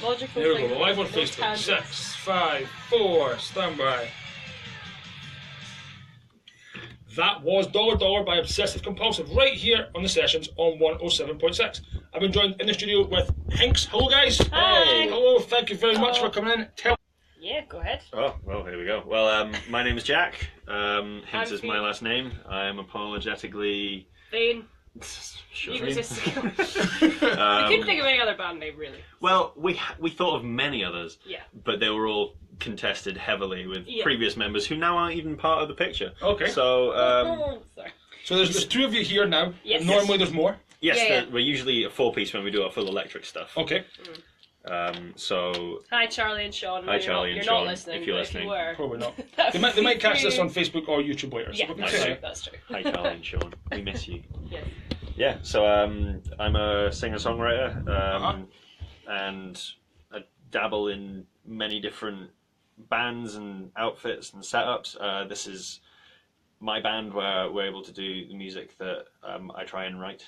Logical There we thinking. go. Live on No Facebook. tangents. 6, 5, 4. Stand by. That was Dollar Dollar by Obsessive Compulsive right here on the sessions on 107.6. I've been joined in the studio with Hinks. Hello, guys. Hi. Hey. Hello. Thank you very much for coming in. Yeah, go ahead. Oh, well, here we go. Well, my name is Jack. Hinks is my Finn. last name. I am apologetically... Finn. Sure. Egotistical. We couldn't think of any other band name, really. Well, we thought of many others, Yeah. but they were all contested heavily with Yeah. previous members who now aren't even part of the picture. Okay. So, Sorry. So there's two of you here now. Yes. Normally there's more. yes, Yeah. we're usually a four-piece when we do our full electric stuff. Okay. So, Hi, Charlie and Sean. Hi, Charlie and You're Sean, not listening, if you're but listening. If you were. Probably not. They might catch this on Facebook or YouTube later. Yeah, So we can that's say true. it. That's true. hi Charlie and Sean, we miss you. Yes. Yeah, so I'm a singer-songwriter, and I dabble in many different bands and outfits and setups. This is my band where we're able to do the music that I try and write.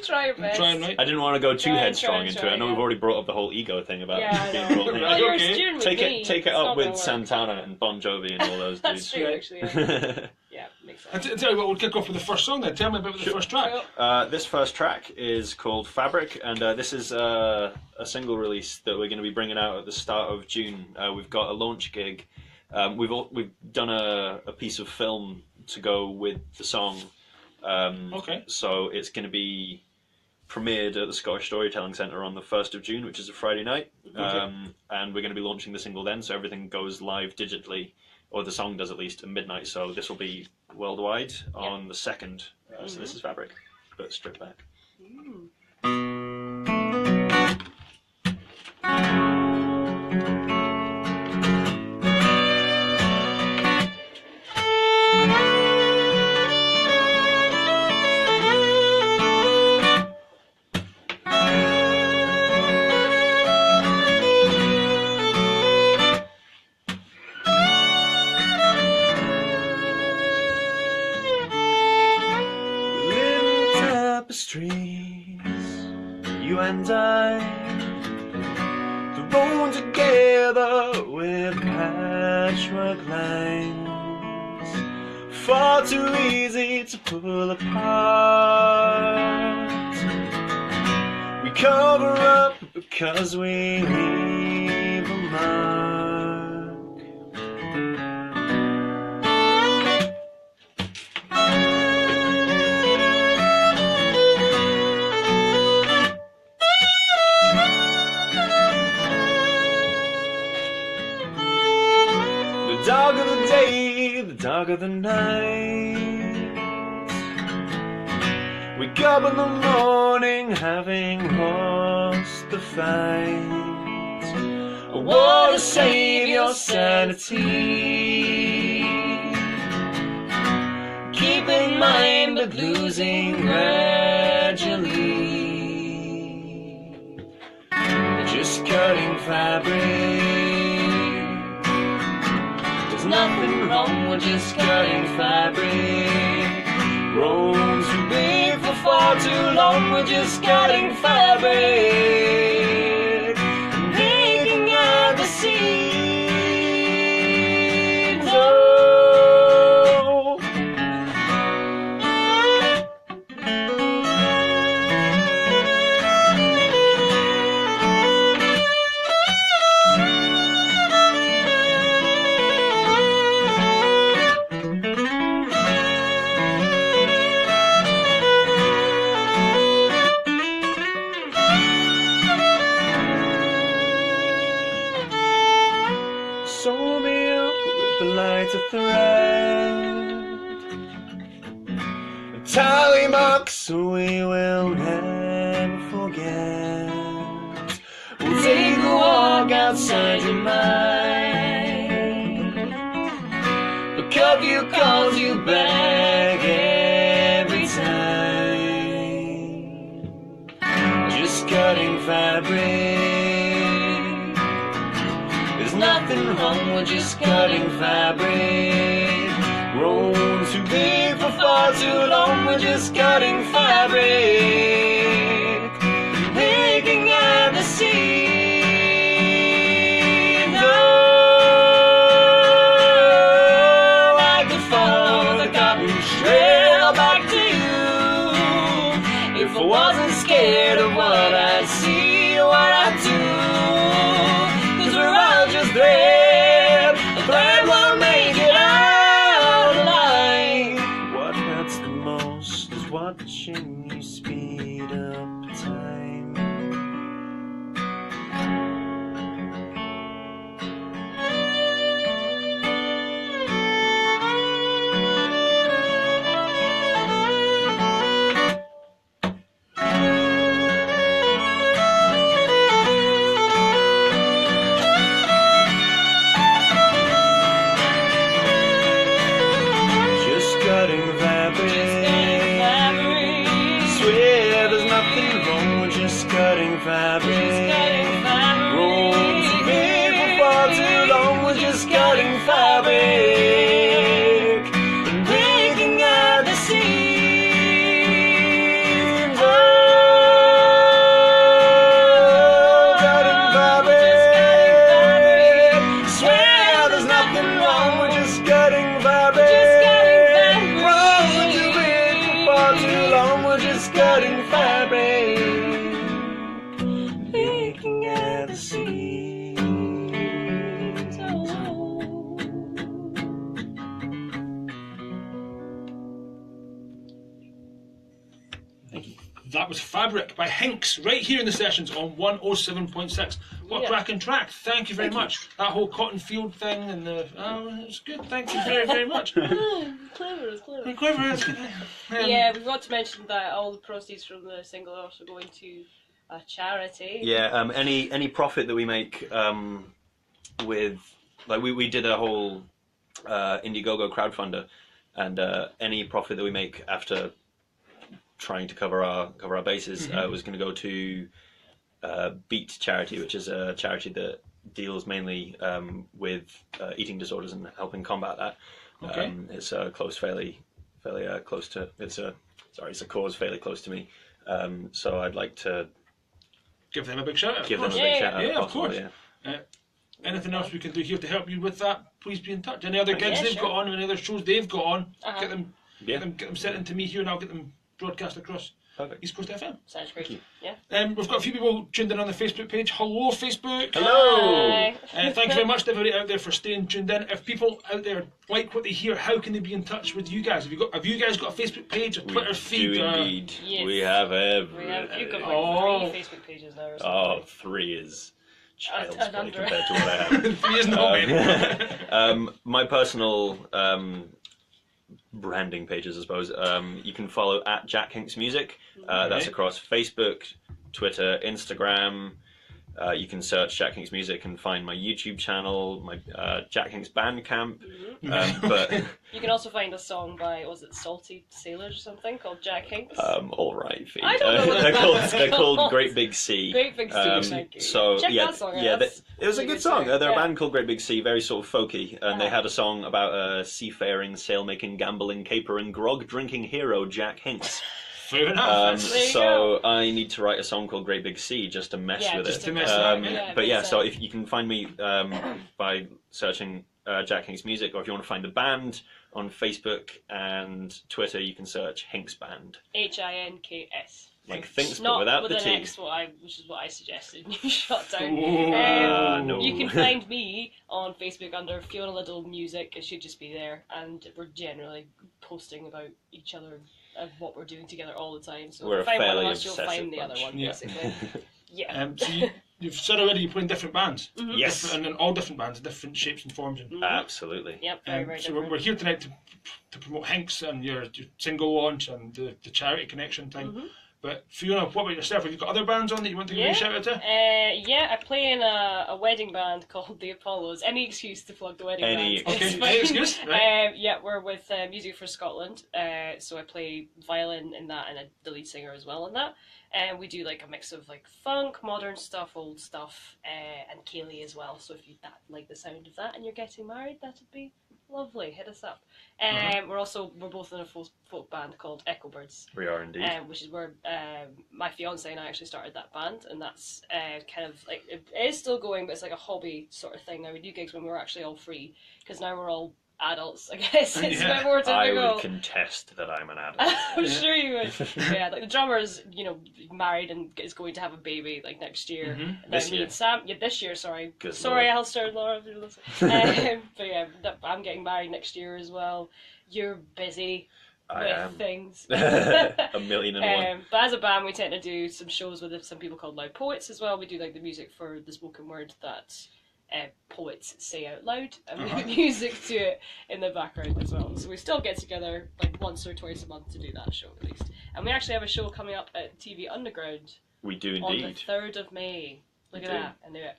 Try your best. Try and write. I didn't want to go too Try, headstrong try, into try, it. I know yeah. we've already brought up the whole ego thing about Yeah, I being know. brought in. Well, you're Okay. a student with Take me. it It's not up gonna with work. Santana and Bon Jovi and all those That's dudes. true, actually. Yeah, yeah makes sense. I tell you what, we'll kick off with the first song then. Tell me about the first track. Cool. This first track is called Fabric, and this is a single release that we're going to be bringing out at the start of June. We've got a launch gig. We've done a piece of film to go with the song. Okay. So it's going to be premiered at the Scottish Storytelling Centre on the 1st of June, which is a Friday night. And we're going to be launching the single then, so everything goes live digitally, or the song does at least, at midnight. So this will be worldwide on the 2nd. So this is Fabric, but stripped back. You and I, thrown together with patchwork lines, far too easy to pull apart. We cover up because we leave a mark. The darker the day, the darker the night. Wake up in the morning having lost the fight. I want to save your sanity. Keep in mind but losing gradually. Just cutting fabric. There's nothing wrong with just cutting fabric. Grown too big for far too long. We're just cutting fabric and picking at the seams. Oh. Sew me up with the lighter thread, a tally mark so we will never forget. We'll take a walk outside your mind. The curfew calls you back every time. Just cutting fabric. There's nothing wrong with just cutting fabric. Grown too big for far too long. We're just cutting fabric, picking at the seams. that was Fabric by Hinks, right here in the sessions on 107.6. What a cracking track. Thank you very much. That whole cotton field thing and the... it's good. Thank you very, very much. Clever. Clever. Yeah, we forgot to mention that all the proceeds from the single are also going to a charity. Yeah, any profit that we make with... Like, we did a whole Indiegogo crowdfunder, and any profit that we make after trying to cover our bases was going to go to Beat Charity, which is a charity that deals mainly with eating disorders and helping combat that. Okay. It's fairly close to. It's a cause fairly close to me. So I'd like to give them a big shout out. Give them a big shout out. Yeah, of course. Yeah. Anything else we can do here to help you with that? Please be in touch. Any other gigs they've got on, any other shows they've got on, get them sent in to me here, and I'll get them broadcast across East Coast FM. Sounds great. Yeah. We've got a few people tuned in on the Facebook page. Hello, Facebook. Hello. Thank you very much to everybody out there for staying tuned in. If people out there like what they hear, how can they be in touch with you guys? Have you guys got a Facebook page, a Twitter feed? We do indeed. Yes. We have everything. You've got like 3 Facebook pages now or something. 3 is child's play under. compared to what I have. 3 is not my personal branding pages, I suppose. You can follow at Jack Hinks Music. That's across Facebook, Twitter, Instagram. You can search Jack Hinks Music and find my YouTube channel, my Jack Hinks Bandcamp. But you can also find a song by, was it Salty Sailors or something, called Jack Hinks? all right, Fee. I don't know what they're called Great Big Sea. Great Big Sea, thank you. So check yeah, that song out. yeah, it was a good song. They're a Yeah. band called Great Big Sea, very sort of folky, and they had a song about a seafaring, sail-making, gambling, capering, grog-drinking hero, Jack Hinks. Fair enough. So I need to write a song called Great Big Sea just to mess with just it. to mess with it, But yeah, so if you can find me by searching Jack Hinks Music, or if you want to find the band on Facebook and Twitter, you can search Hinks Band. Hinks. Like Thinks, Not but without with the an T. X, which is what I suggested. You shut down. No. You can find me on Facebook under Fiona Liddell Music. It should just be there, and we're generally posting about each other and what we're doing together all the time. So We're if you find one fairly of us, you'll find the other bunch. one, Yeah. basically. Yeah. So you've said already you're playing different bands. Yes. And in all different bands, different shapes and forms. And, Absolutely. Yep, very so different. we're here tonight to promote Hinks and your single launch and the charity connection thing. But Fiona, what about yourself? Have you got other bands on that you want to give a shout out to? Yeah, I play in a wedding band called The Apollos. Any excuse to plug the wedding band. Okay, any excuse? Right. Yeah, we're with Music for Scotland. So I play violin in that and the lead singer as well in that. And we do like a mix of like funk, modern stuff, old stuff, and Kaylee as well. So if you like the sound of that and you're getting married, that'd be lovely. Hit us up. We're both in a folk band called Echo Birds. We are indeed. Which is where my fiance and I actually started that band, and that's kind of like it is still going, but it's like a hobby sort of thing. Now we do gigs when we're actually all free, because now we're all adults, I guess. It's a bit more difficult. I would contest that I'm an adult. I'm sure you would. Yeah, like the drummer's, married and is going to have a baby like next year. And then This me year. and Sam, this year, sorry. Good Sorry, Lord. Alistair, Laura, if you're listening. But yeah, I'm getting married next year as well. You're busy I with am. things. A million and one. But as a band, we tend to do some shows with some people called Loud Poets as well. We do like the music for the spoken word that poets say out loud, and we put music to it in the background as well. So we still get together like once or twice a month to do that show at least. And we actually have a show coming up at TV Underground We do on the indeed. 3rd of May. Look at do. that, I knew it.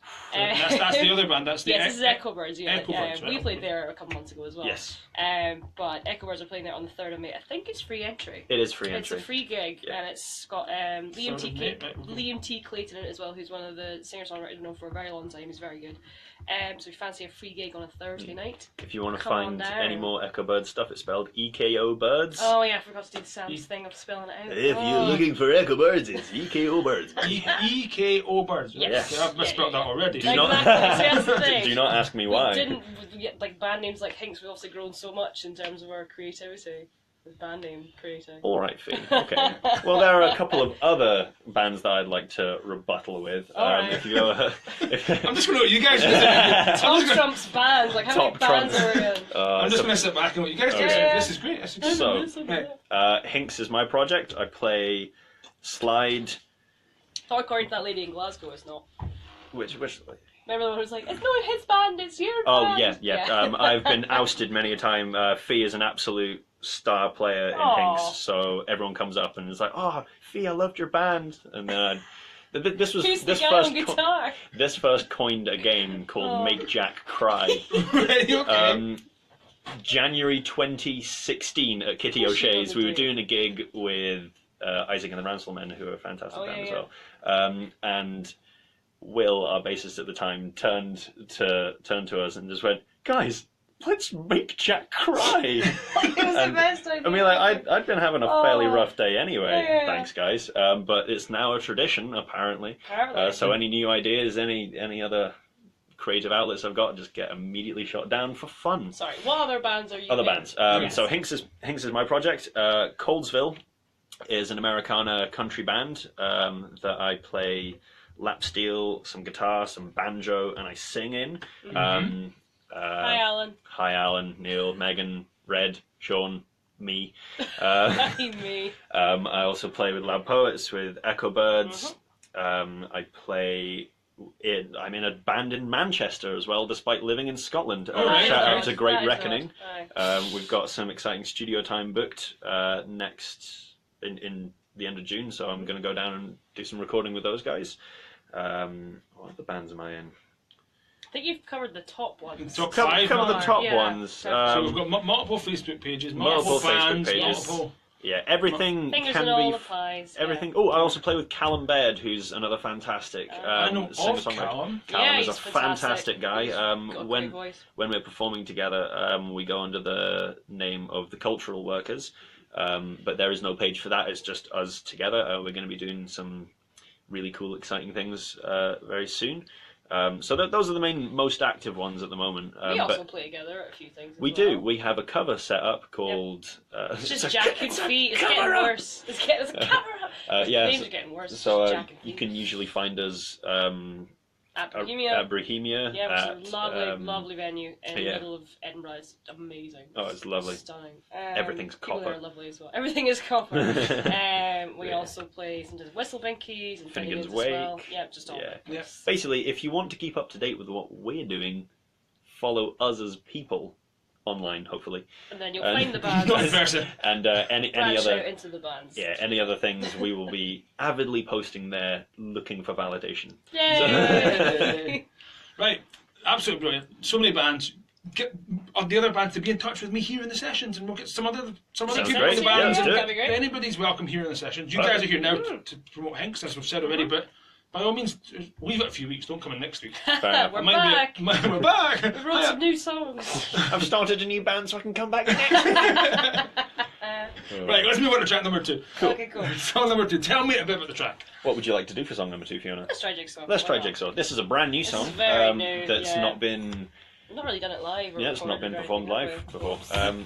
That's the other band. That's the Yes, this is Echo Birds. Yeah, Echo Birds, right, we okay. played there a couple months ago as well. Yes. But Echo Birds are playing there on the 3rd of May. I think it's free entry. It is free It's entry. a free gig, Yeah. and it's got Liam T. 3rd of May, right, okay. Liam T. Clayton in it as well, who's one of the singer-songwriters I've known for a very long time. He's very good. So if you fancy a free gig on a Thursday night. If you want to Come on find down. any more Echo Bird stuff, it's spelled EKO Birds. Oh yeah, I forgot to do Sam's thing of spelling it out. If you're looking for Echo Birds, it's EKO Birds. EKO Birds. Right? Yes. Okay, I've misspelled that already. Do not, Exactly, so that's the thing. do not ask me We why. didn't, like band names like Hinks, we've also grown so much in terms of our creativity with band name creating. All right, Fee. Okay. Well, there are a couple of other bands that I'd like to rebuttal with. All right. If you go, I'm just going to let you guys do Tom Trump's bands, like how Top many bands Trump. are we in? I'm just going to sit back and let you guys do Okay. it. This is great. This is So, Right. Hinks is my project. I play slide. Not according to that lady in Glasgow, it's not. Which? Remember the one who was like, it's not his band, it's your Oh, band. yeah. I've been ousted many a time. Fee is an absolute star player in Hinks, so everyone comes up and is like, "Oh, Fee, I loved your band." And then this first coined a game called Make Jack Cry. Okay. January 2016 at Kitty O'Shea's, we were doing a gig with Isaac and the Ranselmen, who are a fantastic band as well. And Will, our bassist at the time, turned to us and just went, "Guys, let's make Jack cry." It was the best idea. I mean, like, I'd been having a fairly rough day anyway. Thanks, guys. But it's now a tradition, apparently. So any new ideas, any other creative outlets I've got, just get immediately shot down for fun. Sorry, what other bands are you Other in? bands. So Hinks is my project. Coldsville is an Americana country band that I play lap steel, some guitar, some banjo, and I sing in. Hi, Alan. Hi, Alan, Neil, Megan, Red, Sean, me. Me. I also play with Lab Poets, with Echo Birds. I'm in a band in Manchester as well, despite living in Scotland. Shout out to Great Reckoning. We've got some exciting studio time booked next in the end of June, so I'm going to go down and do some recording with those guys. What other bands am I in? I think you've covered the top ones. Top five. Cover the top ones. So we've got multiple Facebook pages, multiple fans, Facebook pages. Yeah, everything Fingers can in all be. the pies. Everything. Oh, I also play with Callum Baird, who's another fantastic I know of singer-songwriter. Callum. Callum is a he's fantastic guy. Got a great When voice. we're performing together, we go under the name of the Cultural Workers, but there is no page for that. It's just us together. We're going to be doing some really cool, exciting things very soon. So those are the most active ones at the moment. We also play together at a few things. We do. We have a cover set up called. It's just Jack and Feet. It's getting worse. It's cover up. Names are getting worse. So you can usually find us at Bohemia. At Bohemia. Yeah, it's a lovely venue in the middle of Edinburgh. It's amazing. Oh, it's lovely. It's stunning. Everything's people copper. There are lovely as well. Everything is copper. We also play sometimes Whistle Binkies and Finnegan's as Wake. well. Yeah, just all. Yeah. Basically, if you want to keep up to date with what we're doing, follow us as people online, hopefully. And then you'll find the bands. Vice versa. And any other into the bands. Yeah, any other things we will be avidly posting there, looking for validation. Yay! Right, absolutely brilliant. So many bands. Get the other bands to be in touch with me here in the sessions, and we'll get some other people in the bands. Anybody's welcome here in the sessions. You guys are here now to promote Hinks, as we've said already, but by all means, leave it a few weeks. Don't come in next week. We're back. We're back. We wrote some new songs. I've started a new band, so I can come back next week. Right, let's move on to track number 2. Cool. Okay, cool. Song number 2. Tell me a bit about the track. What would you like to do for song number 2, Fiona? Let's try Jigsaw. Let's try Jigsaw. This is a brand new song. Very new, that's not been. We've not really done it live. Yeah, it's not been performed live before.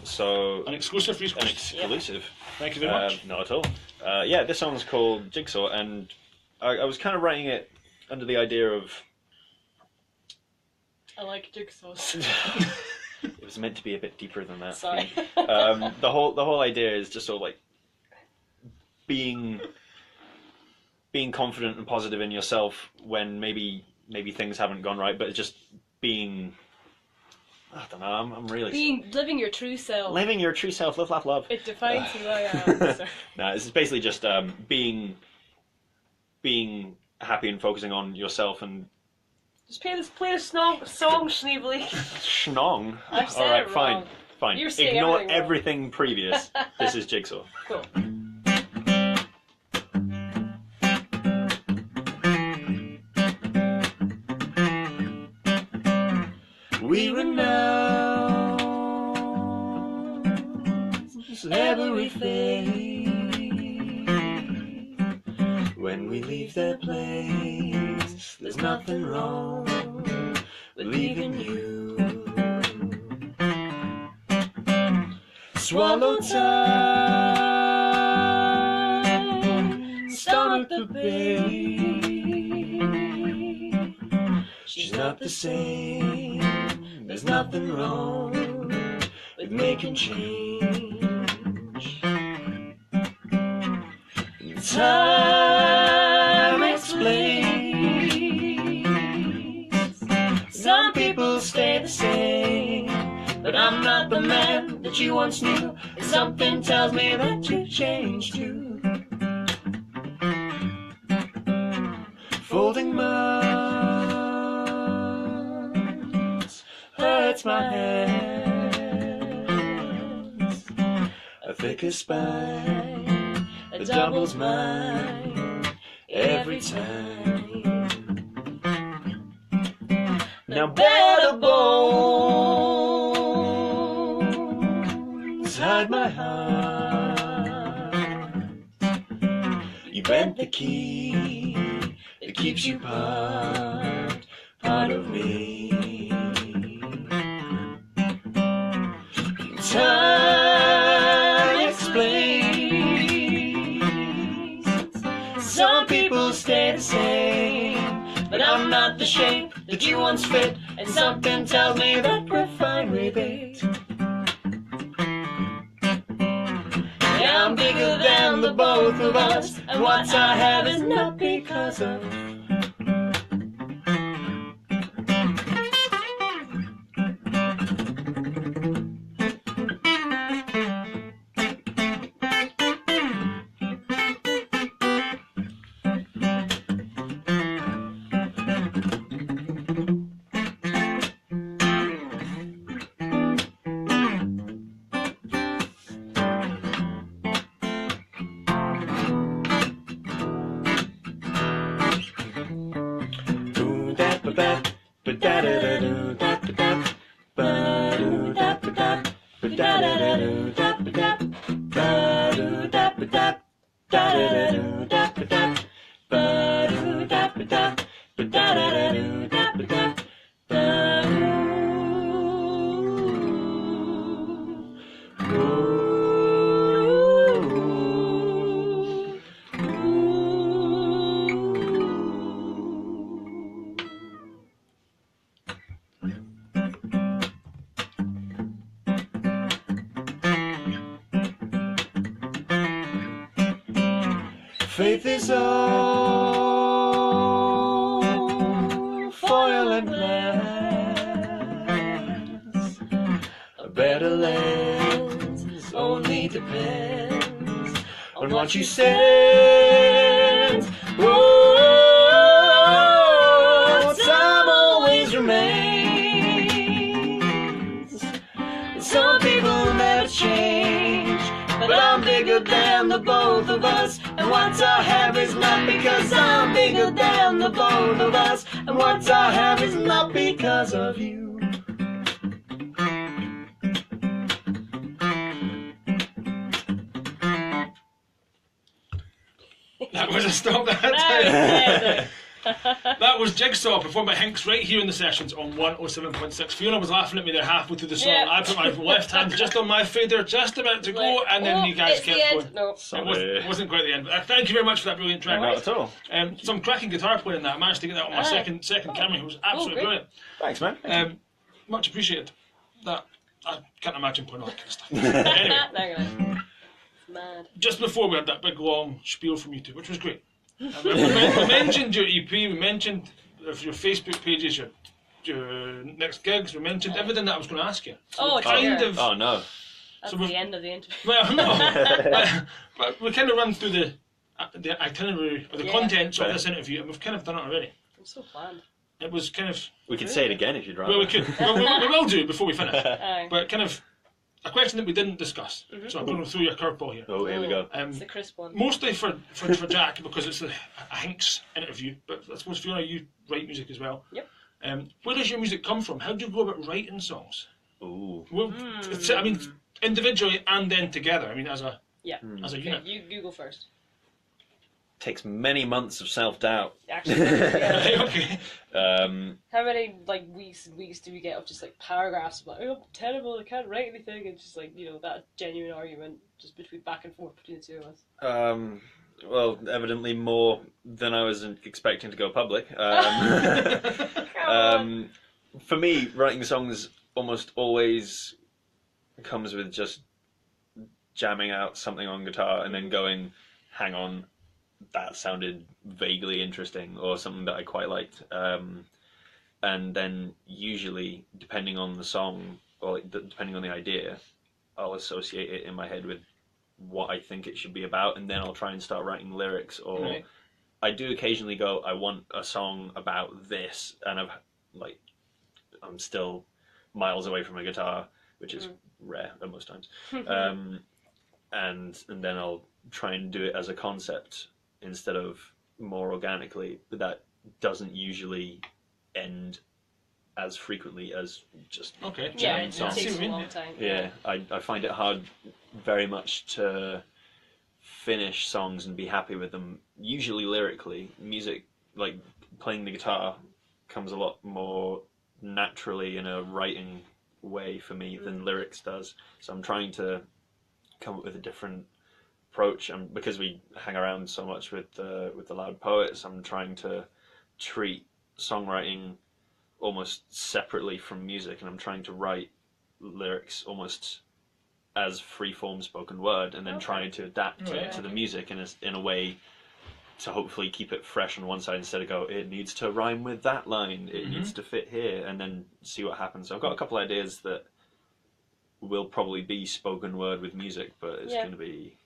So An exclusive free an exclusive. Thank you very much. Not at all. Yeah, this song's called Jigsaw, and I was kind of writing it under the idea of. I like jigsaws. It was meant to be a bit deeper than that. Sorry. The whole idea is just sort of like being confident and positive in yourself when maybe things haven't gone right, but it's just being. I don't know. I'm really living your true self. Living your true self. Live, laugh, love. It defines who I am. No, it's basically just being happy and focusing on yourself and. Just play the song, Schneebly. Schnong. I've said All right, it wrong. fine. You're saying Ignore everything everything previous. This is Jigsaw. Cool. We renounce everything when we leave their place. There's nothing wrong with leaving you. Swallow time, stomach the pain. She's not the same. There's nothing wrong with making change. Time explains. Some people stay the same, but I'm not the man that you once knew. And something tells me that you changed too. Folding months hurts my hands. A thicker spine that doubles mine every time. Now better bones hide my heart. You bent the key that keeps you part of me. Time explains. Some people stay the same, but I'm not the shape that you once fit. And something tells me that we're fine with it. Yeah, I'm bigger than the both of us, and what I have is not because of. Faith is all foil and glass. A better lens only depends on what you send. Oh, time always remains. Some people never change, but I'm bigger than the both of us. And what I have is not because I'm bigger than the both of us. And what I have is not because of you. That was a stop that time. That was Jigsaw performed by Hinks right here in the sessions on 107.6. Fiona was laughing at me there halfway through the song. Yeah. I put my left hand just on my fader, just about to go, and then you guys kept going. No. It wasn't quite the end. But thank you very much for that brilliant track. Not at all. Some cracking guitar playing in that. I managed to get that on my second camera. It was absolutely great. brilliant. Thanks, man. Much appreciated. That I can't imagine playing all that kind of stuff. Anyway, Mad. just before we had that big long spiel from you two, which was great. We mentioned your EP, we mentioned your Facebook pages, your next gigs, we mentioned everything that I was going to ask you. So Oh, kind dear. of, Oh no. That's So the end of the interview. well, no, but we kind of run through the itinerary or the contents of this interview, and we've kind of done it already. I'm so planned. It was kind of, We can say it again if you'd rather. well, we could, we will do before we finish, Aye. but kind of a question that we didn't discuss. So I'm going to throw you a curveball here. Oh, here we go. It's the crisp one. Mostly for Jack because it's a Hinks interview, but I suppose Fiona, you write music as well. Yep. Where does your music come from? How do you go about writing songs? Ooh. Well, I mean, individually and then together. I mean, as a Okay, unit. you go first. Takes many months of self-doubt. Actually, yeah. Okay. How many weeks do we get of just paragraphs of oh, I'm terrible, I can't write anything, and just that genuine argument just back and forth between the two of us. Well, evidently more than I was expecting to go public. For me, writing songs almost always comes with just jamming out something on guitar and then going, hang on, that sounded vaguely interesting or something that I quite liked. And then usually, depending on the song or depending on the idea, I'll associate it in my head with what I think it should be about, and then I'll try and start writing lyrics. Or I do occasionally go, I want a song about this, and I'm still miles away from a guitar, which is rare at most times. And then I'll try and do it as a concept instead of more organically, but that doesn't usually end as frequently as just jamming songs. It takes a long time. Yeah, I find it hard very much to finish songs and be happy with them. Usually lyrically, music, like playing the guitar, comes a lot more naturally in a writing way for me than lyrics does. So I'm trying to come up with a different approach, and because we hang around so much with the Loud Poets, I'm trying to treat songwriting almost separately from music, and I'm trying to write lyrics as free-form spoken word, and then trying to adapt to the music in a way to hopefully keep it fresh on one side, instead of go, it needs to rhyme with that line, it needs to fit here, and then see what happens. So I've got a couple ideas that will probably be spoken word with music, but it's going to be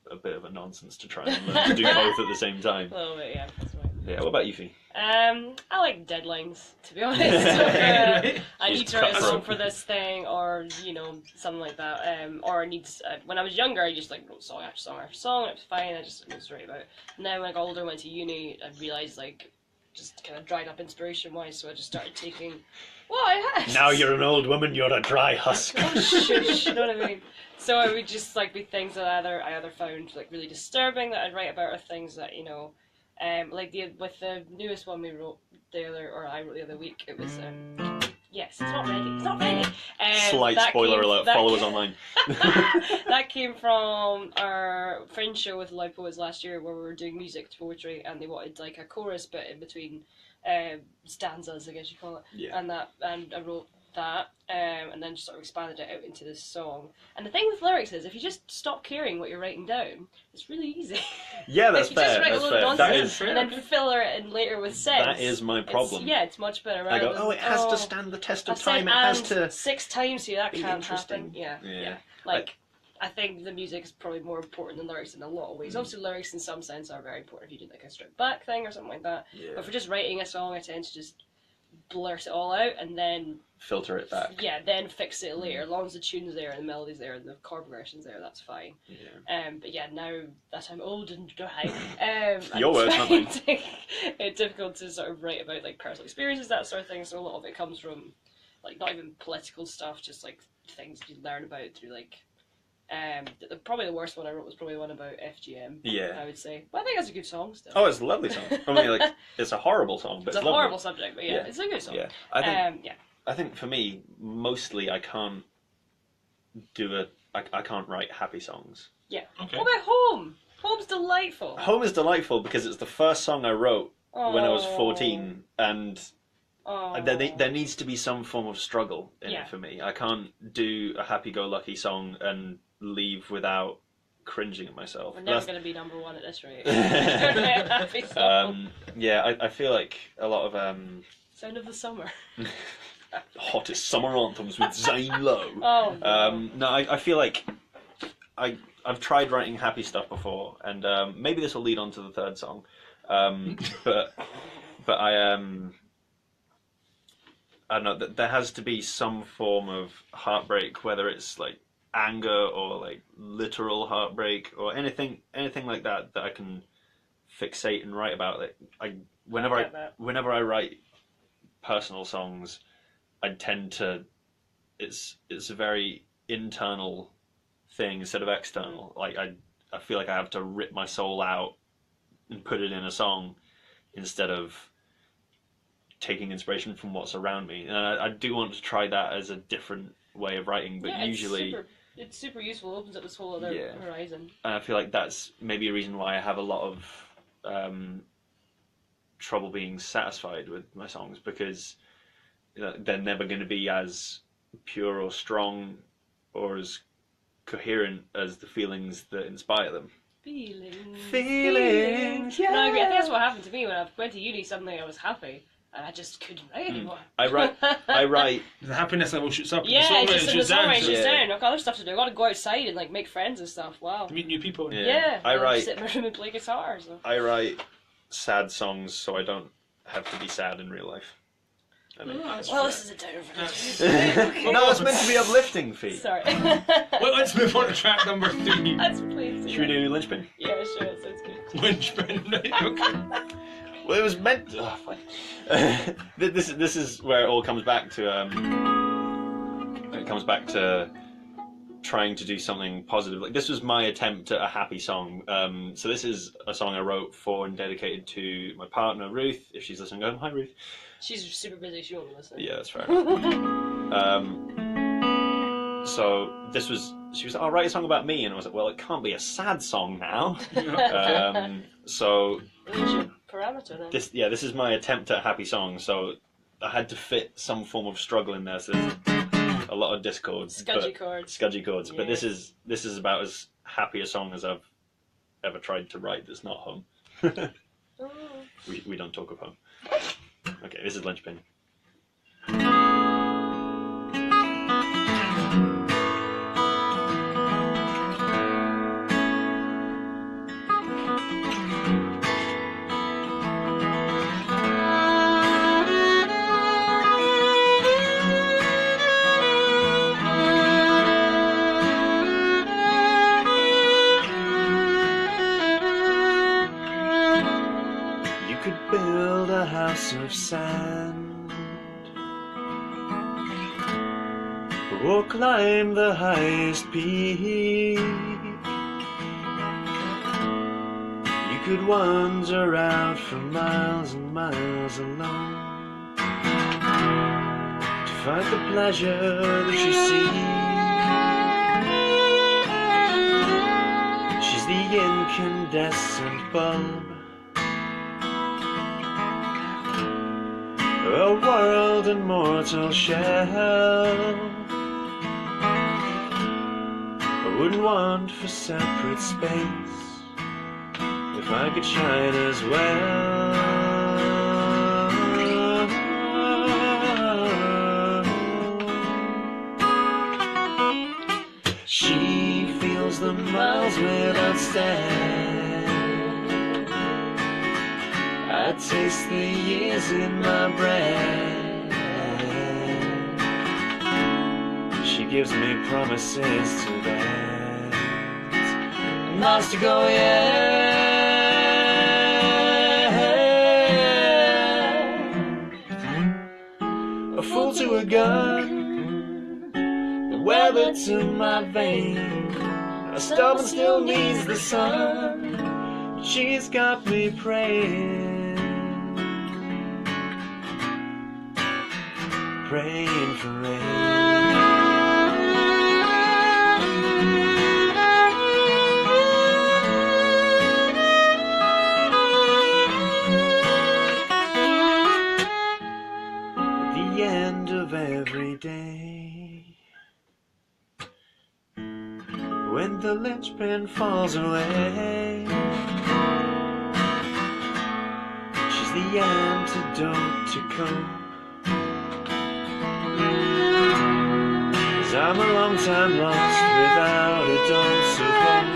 a bit of a nonsense to try and learn to do both at the same time. A little bit, yeah. That's right. Yeah, what about you, Fee? I like deadlines, to be honest. I need to write a song for this thing, or something like that. Or I need when I was younger, I just wrote song after song after song. It was fine. I just was right about it. And then when I got older, went to uni, I realized just kind of dried up inspiration wise. So I just started taking what I had. Now you're an old woman. You're a dry husk. Oh shush, you know what I mean? So it would just be things that I either found really disturbing that I'd write about, or things that with the newest one I wrote the other week, it was yes, it's not ready. It's not ready. Slight spoiler alert. Follow us online. That came from our Fringe show with Live Poets last year, where we were doing music to poetry, and they wanted a chorus bit in between stanzas, I guess you call it. Yeah. And I wrote that, and then just sort of expanded it out into this song. And the thing with lyrics is, if you just stop caring what you're writing down, it's really easy. Yeah, that's if you fair. just write That's a load of fair. nonsense and then fill it in later with sense. That is my problem. It's much better. I go, it has to stand the test of time. It has to 6 times here. That can't happen. Yeah. I think the music is probably more important than lyrics in a lot of ways. Obviously, lyrics in some sense are very important if you do a stripped back thing or something like that. Yeah. But for just writing a song, I tend to just blurt it all out and then filter it back. Yeah, then fix it later. As long as the tune's there and the melody's there and the chord progression's there, that's fine. Yeah. But yeah, now that I'm old and dry, your words, not mine. It's difficult to sort of write about personal experiences, that sort of thing. So a lot of it comes from not even political stuff, just things you learn about through probably the worst one I wrote was probably the one about FGM. Yeah, I would say. But I think that's a good song still. Oh, it's a lovely song. I mean, it's a horrible song, but it's a lovely. horrible subject, but yeah, it's a good song. Yeah, I think for me, mostly I can't I can't write happy songs. Yeah. Okay. What about Home? Home's delightful. Home is delightful because it's the first song I wrote when I was 14, and there needs to be some form of struggle in it for me. I can't do a happy-go-lucky song and leave without cringing at myself. We're never going to be number one at this rate. I feel like a lot of Sound of the Summer. Hottest summer anthems with Zane Lowe. No, I feel like I've tried writing happy stuff before, and maybe this will lead on to the third song, but I don't know. There has to be some form of heartbreak, whether it's anger or literal heartbreak or anything like that I can fixate and write about. Whenever I write personal songs, I tend to it's a very internal thing instead of external. I feel like I have to rip my soul out and put it in a song instead of taking inspiration from what's around me. And I do want to try that as a different way of writing, but usually it's super useful. It opens up this whole other horizon. And I feel like that's maybe a reason why I have a lot of trouble being satisfied with my songs, because they're never going to be as pure or strong or as coherent as the feelings that inspire them. Feelings. Yeah. No, I agree. I think that's what happened to me when I went to uni. Suddenly I was happy. And I just couldn't write anymore. I write. The happiness level shoots up. Yeah, the it's just in the songwriting shoots Yeah. down. I've got other stuff to do. I've got to go outside and like make friends and stuff. Wow. To meet new people. Yeah. I write. Sit in my room and play guitar. So. I write sad songs so I don't have to be sad in real life. Well, this is a downer for okay. No, it's meant to be uplifting, Fee. Sorry. Well, let's move on to track number 3. That's please. Should we do Lynchpin? Yeah, sure. That sounds good. Lynchpin, right? Okay. Well, it was meant. Oh, fine. This is where it all comes back to. It comes back to trying to do something positive. Like this was my attempt at a happy song. So this is a song I wrote for and dedicated to my partner Ruth. If she's listening, hi Ruth. She's super busy. She won't be listening. Yeah, that's fair enough. So this was. She was like, "I'll write a song about me," and I was like, "Well, it can't be a sad song now." So. Parameter then. This is my attempt at a happy song, so I had to fit some form of struggle in there. So there's a lot of discords, Scudgy chords. Yeah. But this is about as happy a song as I've ever tried to write. That's not home. We don't talk of home. Okay, this is Lynchpin. Build a house of sand, or climb the highest peak. You could wander out for miles and miles alone to find the pleasure that you seek. She's the incandescent bulb, a world in mortal shell. I wouldn't want for separate space if I could shine as well. She feels the miles without stand. I taste the years in my breath. She gives me promises to that. Miles to go yet. A fool to a gun, the weather to my vein. A stubborn still needs the sun. She's got me praying. Praying for rain. At the end of every day, when the linchpin falls away, she's the antidote to cope. I'm a long time lost without a dose of hope.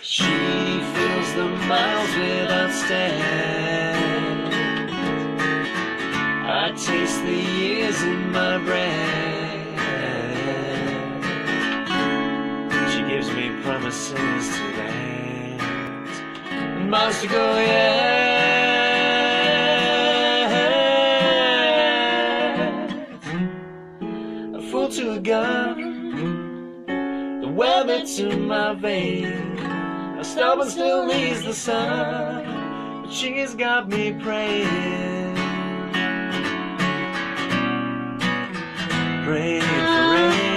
She fills the miles without stand. I taste the years in my breath. She gives me promises to that. Miles to go yet. To a gun, the weather to my vein. A stubborn still needs the sun, but she's got me praying, praying for rain.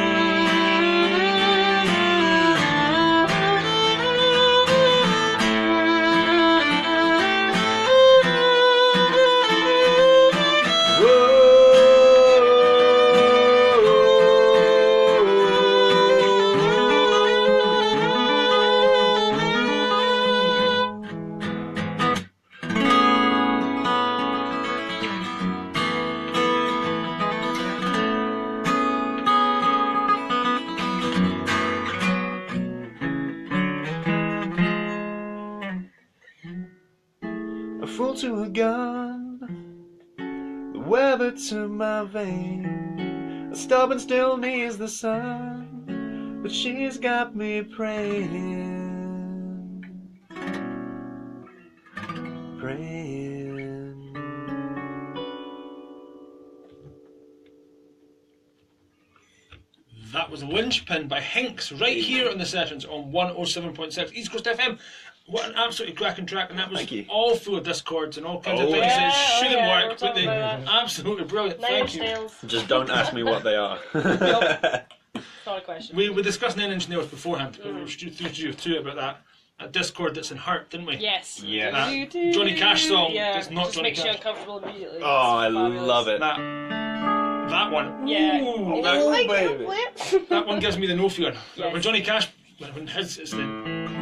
to a gun, the weather to my vein. A stubborn still needs the sun, but she's got me praying, praying. That was Lynchpin by Hinks right here on the sessions on 107.6 East Coast FM. What an absolutely cracking track, and that was all full of discords and all kinds of things that shouldn't work, but they absolutely brilliant. Thank you. Just don't ask me what they are. Not a question. We discussed Nine Inch Nails beforehand, but we were through about that. A Discord that's in Hurt, didn't we? Yes. Yeah. That Johnny Cash song. Yeah. That's not Just Johnny makes Cash. you uncomfortable immediately. Oh, I love it. That one. Yeah. Ooh, baby. that one gives me the no feeling. Yes. When Johnny Cash, when his, it's the.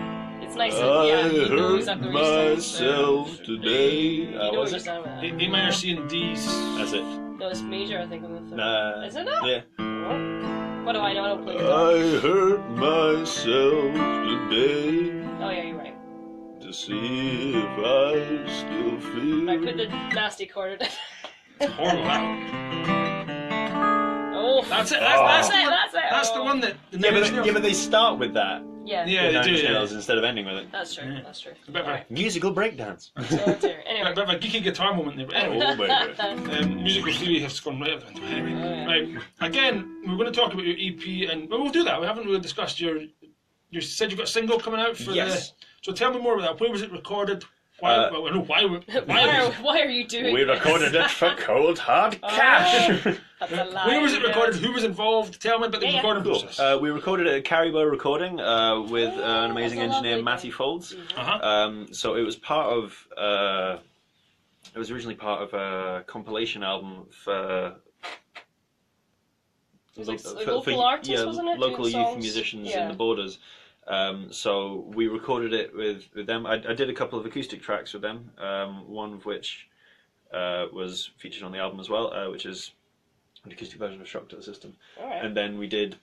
It's nice. I You know hurt exactly what you're myself today. You know what you're saying with A that. minor, C and D's. That's it. No, it's major, I think, on the third. Nah. Is it not? Yeah. Oh. What do I know? I don't play guitar. I hurt myself today Oh, yeah, you're right. to see if I still feel. I put the nasty chord in it. It's horrible. Oh. That's it. That's it. That's the Oh. one that. Yeah, but they start with that. Yeah. Yeah, with they Nine do. Inch Yeah. Nails instead of ending with it. That's true. Yeah. That's true. A bit of a- Alright. Musical breakdance. Oh, dear. A Anyway. bit of a geeky guitar moment there, but anyway. Oh, baby. Musical theory has gone right up into it. Anyway, Oh, yeah. right. Again, we're going to talk about your EP, and well, we'll do that. We haven't really discussed your. You said you've got a single coming out for Yes. So tell me more about that. Where was it recorded? Why? Well, I know why. Why are you doing We this? recorded it for Cold Hard Cash. That's a lie. Where was it yeah. recorded? Who was involved? Tell me about the Yeah, yeah. recording Cool. process. We recorded it at Caribou Recording with an amazing that's a engineer, lovely Matty thing. Folds. Uh-huh. So it was part of. It was originally part of a compilation album for. It was like local artists, wasn't it? Local Doing youth songs? musicians Yeah. in the borders. So we recorded it with them. I did a couple of acoustic tracks with them, one of which was featured on the album as well, which is an acoustic version of Shock to the System. Alright. And then we did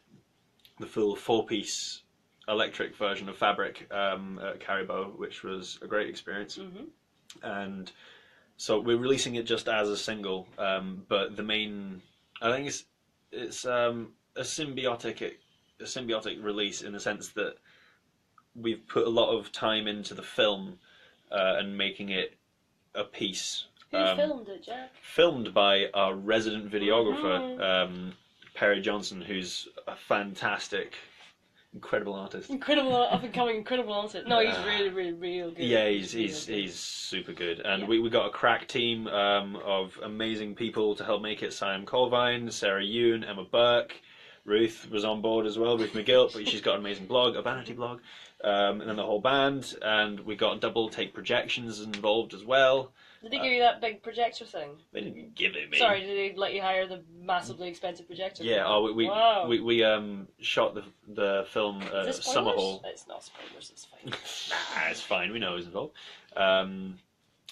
the full 4-piece electric version of Fabric at Caribou, which was a great experience. Mhm. And so we're releasing it just as a single, but the main, I think it's a symbiotic release in the sense that we've put a lot of time into the film and making it a piece. Who filmed it, Jack? Filmed by our resident videographer, Mm-hmm. Perry Johnson, who's a fantastic, incredible artist. Incredible, up and coming, incredible artist. No, he's really, really, real good. Yeah, really good. he's super good, and Yeah. we got a crack team of amazing people to help make it. Siam Colvine, Sarah Yoon, Emma Burke, Ruth was on board as well. Ruth McGill, but she's got an amazing blog, a vanity blog, and then the whole band, and we got double take projections involved as well. Did they give you that big projector thing? They didn't give it me. Sorry, did they let you hire the massively expensive projector? Yeah, Wow. we shot the film Is at this Summer spoilers? Hall. It's not spoilers, it's fine. Nah, it's fine. We know who's involved.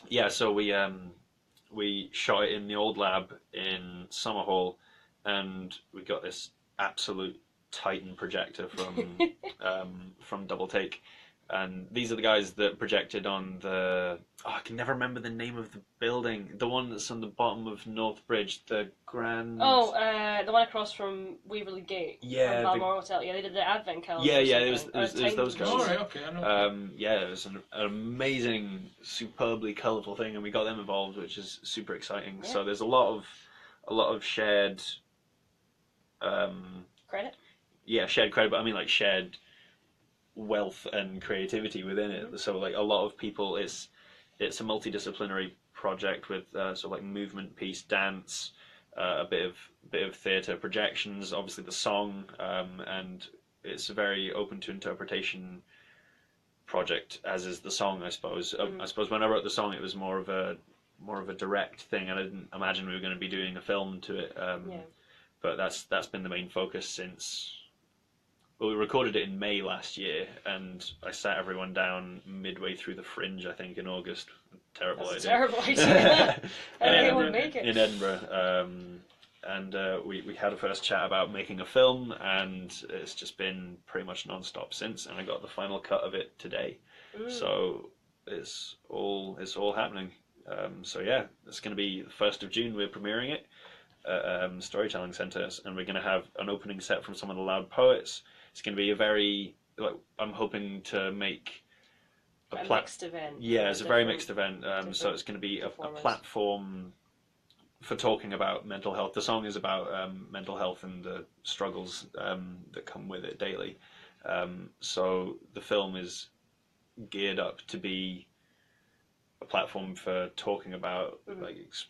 Yeah, so we shot it in the old lab in Summer Hall, and we got this absolute Titan projector from Double Take, and these are the guys that projected on the. Oh, I can never remember the name of the building. The one that's on the bottom of North Bridge, the Grand. Oh, the one across from Waverley Gate. Yeah, From Balmoral Hotel. Yeah, they did the Advent calendar. Yeah, or it was something. those guys. All right, okay, I know. Yeah, it was an amazing, superbly colourful thing, and we got them involved, which is super exciting. Yeah. So there's a lot of shared, Credit? shared credit, but I mean like shared wealth and creativity within it. So like a lot of people, it's a multidisciplinary project with sort of like movement piece, dance, a bit of theatre, projections, obviously the song, and it's a very open to interpretation project, as is the song, I suppose. I suppose when I wrote the song, it was more of a direct thing, and I didn't imagine we were going to be doing a film to it. But that's been the main focus since. Well, we recorded it in May last year, and I sat everyone down midway through the Fringe, I think, in August. Terrible That's a idea. terrible idea. I don't think it would make it. In Edinburgh. And we had a first chat about making a film, and it's just been pretty much non-stop since, and I got the final cut of it today. So it's all happening. So yeah, it's going to be the 1st of June. We're premiering it at Storytelling Centre, and we're going to have an opening set from some of the Loud Poets. It's going to be a very, I'm hoping to make a mixed event. Yeah, it's a very mixed event. So it's going to be a platform for talking about mental health. The song is about mental health and the struggles that come with it daily. So the film is geared up to be a platform for talking about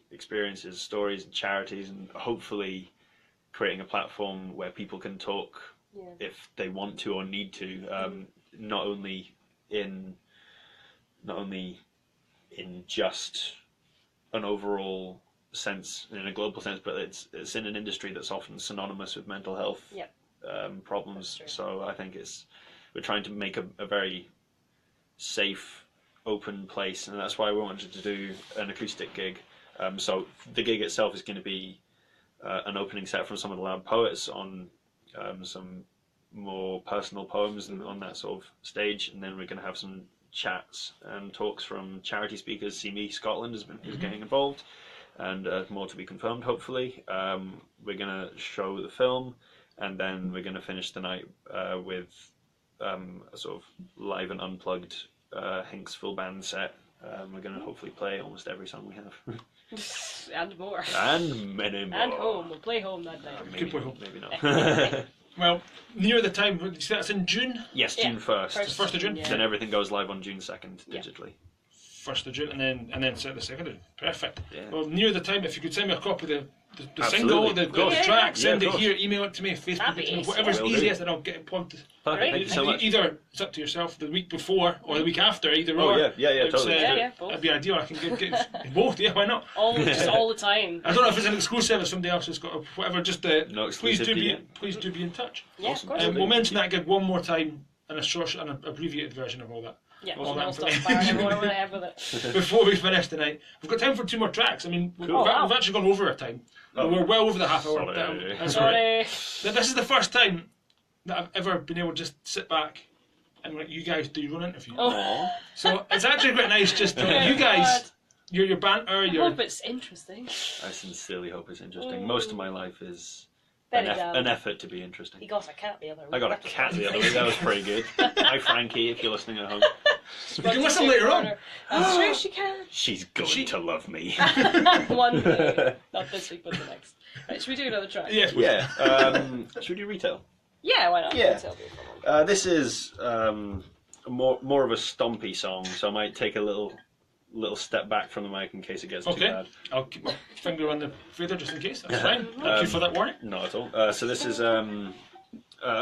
experiences, stories, and charities, and hopefully creating a platform where people can talk if they want to or need to, not only in just an overall sense, in a global sense, but it's in an industry that's often synonymous with mental health problems. So I think we're trying to make a very safe, open place, and that's why we wanted to do an acoustic gig. So the gig itself is going to be an opening set from some of the Loud Poets on some more personal poems and on that sort of stage, and then we're going to have some chats and talks from charity speakers. See Me Scotland is getting involved, and more to be confirmed, hopefully. We're going to show the film, and then we're going to finish the night with a sort of live and unplugged Hinks full band set. We're going to hopefully play almost every song we have. And more. And many more. And Home. We'll play Home that night. Maybe not. Well, near the time, that's in June? Yes, June 1st. 1st of June? Yeah. Then everything goes live on June 2nd digitally. 1st of June, and then set the 2nd. Perfect. Yeah. Well, near the time, if you could send me a copy of the single, the track, send it here, email it to me, Facebook it to me, whatever's easiest, and I'll get it pumped. Perfect. Thank you so much. Either it's up to yourself, the week before or the week after, either or. Yeah, totally. That'd be ideal. I can get both. Yeah, why not? Just all the time. I don't know if it's an exclusive if somebody else has got whatever. Just no please do be in touch. Yeah, awesome. Of course. We'll mention that gig one more time in a short and an abbreviated version of all that. Yeah, we'll start firing everyone when I have with it. Before we finish tonight, we've got time for 2 more tracks. I mean, we've actually gone over our time. We're well over the half hour. Sorry. This is the first time that I've ever been able to just sit back and let you guys do your own interview. Oh. So it's actually quite nice just to you guys, your banter. I hope it's interesting. I sincerely hope it's interesting. Most of my life is an effort to be interesting. He got a cat the other week. I got a cat the other week. That was pretty good. Hi, Frankie, if you're listening at home. You can listen later on. I'm sure she can. She's going to love me. One day. Not this week, but the next. Right, should we do another track? Yes. Yeah. Should we do retail? Yeah, why not? Yeah. This is more of a stompy song, so I might take a little step back from the mic in case it gets too bad. I'll keep my finger on the fader just in case. That's fine. Thank you for that warning. Not at all. So this is a